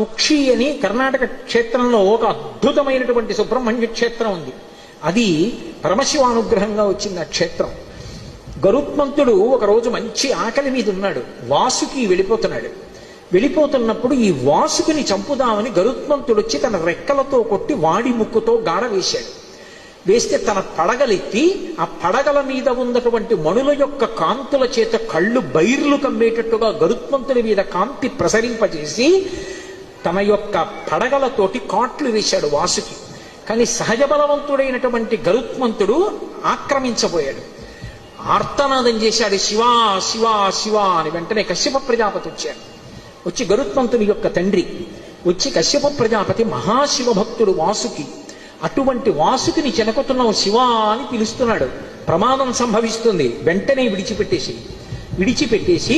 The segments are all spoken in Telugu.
కుక్షి అని కర్ణాటక క్షేత్రంలో ఒక అద్భుతమైనటువంటి సుబ్రహ్మణ్య క్షేత్రం ఉంది. అది పరమశివానుగ్రహంగా వచ్చింది ఆ క్షేత్రం. గరుత్మంతుడు ఒకరోజు మంచి ఆకలి మీద ఉన్నాడు. వాసుకి వెళ్ళిపోతున్నప్పుడు ఈ వాసుకుని చంపుదామని గరుత్మంతుడు వచ్చి తన రెక్కలతో కొట్టి వాడి ముక్కుతో గాఢ వేస్తే తన పడగలెత్తి ఆ పడగల మీద ఉన్నటువంటి మణుల యొక్క కాంతుల చేత కళ్ళు బైర్లు కమ్మేటట్టుగా గరుత్మంతుడి మీద కాంతి ప్రసరింపజేసి తన యొక్క పడగలతోటి కాట్లు వేశాడు వాసుకి. కానీ సహజ బలవంతుడైనటువంటి గరుత్మంతుడు ఆక్రమించబోయాడు. ఆర్తనాదం చేశాడు, శివా శివా శివా అని. వెంటనే కశ్యప ప్రజాపతి వచ్చి గరుత్మంతుని యొక్క తండ్రి వచ్చి, కశ్యప ప్రజాపతి మహాశివ భక్తుడు వాసుకి, అటువంటి వాసుకిని చెనకుతున్నావు శివా అని పిలుస్తున్నాడు, ప్రమాదం సంభవిస్తుంది, వెంటనే విడిచిపెట్టేసి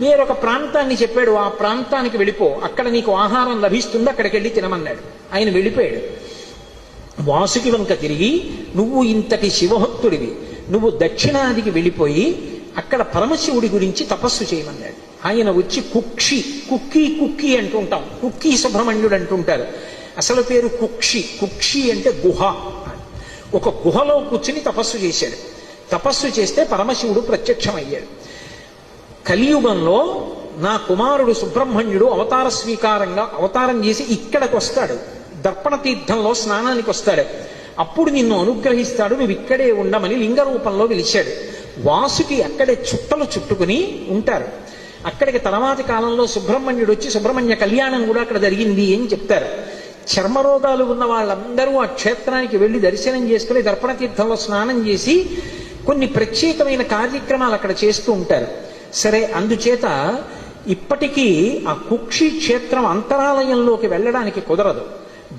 వేరొక ప్రాంతాన్ని చెప్పాడు, ఆ ప్రాంతానికి వెళ్ళిపో, అక్కడ నీకు ఆహారం లభిస్తుంది, అక్కడికి వెళ్ళి తినమన్నాడు. ఆయన వెళ్ళిపోయాడు. వాసుకి వంక తిరిగి, నువ్వు ఇంతటి శివభక్తుడివి, నువ్వు దక్షిణాదికి వెళ్ళిపోయి అక్కడ పరమశివుడి గురించి తపస్సు చేయమన్నాడు. ఆయన వచ్చి కుక్కీ అంటుంటాం, కుక్కీ సుబ్రహ్మణ్యుడు అంటుంటారు. అసలు పేరు కుక్షి అంటే గుహ. ఒక గుహలో కూర్చుని తపస్సు చేశాడు. తపస్సు చేస్తే పరమశివుడు ప్రత్యక్షమయ్యాడు. కలియుగంలో నా కుమారుడు సుబ్రహ్మణ్యుడు అవతారం చేసి ఇక్కడికి వస్తాడు, దర్పణ తీర్థంలో స్నానానికి వస్తాడు, అప్పుడు నిన్ను అనుగ్రహిస్తాడు, నువ్వు ఇక్కడే ఉండమని లింగ రూపంలో పిలిచాడు. వాసుకి అక్కడే చుట్టలు చుట్టుకుని ఉంటారు. అక్కడికి తర్వాతి కాలంలో సుబ్రహ్మణ్యుడు వచ్చి సుబ్రహ్మణ్య కళ్యాణం కూడా అక్కడ జరిగింది అని చెప్తారు. చర్మరోగాలు ఉన్న వాళ్ళందరూ ఆ క్షేత్రానికి వెళ్ళి దర్శనం చేసుకుని దర్పణ తీర్థంలో స్నానం చేసి కొన్ని ప్రత్యేకమైన కార్యక్రమాలు అక్కడ చేస్తూ ఉంటారు. సరే, అందుచేత ఇప్పటికీ ఆ కుక్షి క్షేత్రం అంతరాలయంలోకి వెళ్ళడానికి కుదరదు.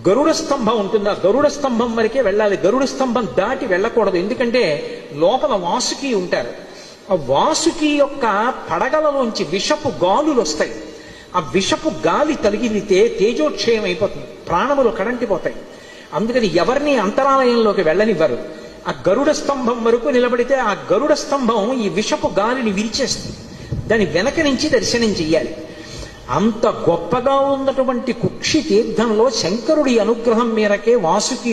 గరుడ స్తంభం ఉంటుంది, ఆ గరుడ స్తంభం వరకే వెళ్ళాలి, గరుడ స్తంభం దాటి వెళ్ళకూడదు. ఎందుకంటే లోపల వాసుకి ఉంటారు. ఆ వాసుకి యొక్క పడగలలోంచి విషపు గాలులు వస్తాయి. ఆ విషపు గాలి తగిలితే తేజోక్షయం అయిపోతుంది, ప్రాణములు కడంటిపోతాయి. అందుకని ఎవరిని అంతరాలయంలోకి వెళ్ళనివ్వరు. ఆ గరుడ స్తంభం వరకు నిలబడితే ఆ గరుడ స్తంభం ఈ విషపు గాలిని విరిచేస్తుంది, దాని వెనక నుంచి దర్శనం చెయ్యాలి. అంత గొప్పగా ఉన్నటువంటి కుక్షి తీర్థంలో శంకరుడి అనుగ్రహం మేరకే వాసుకి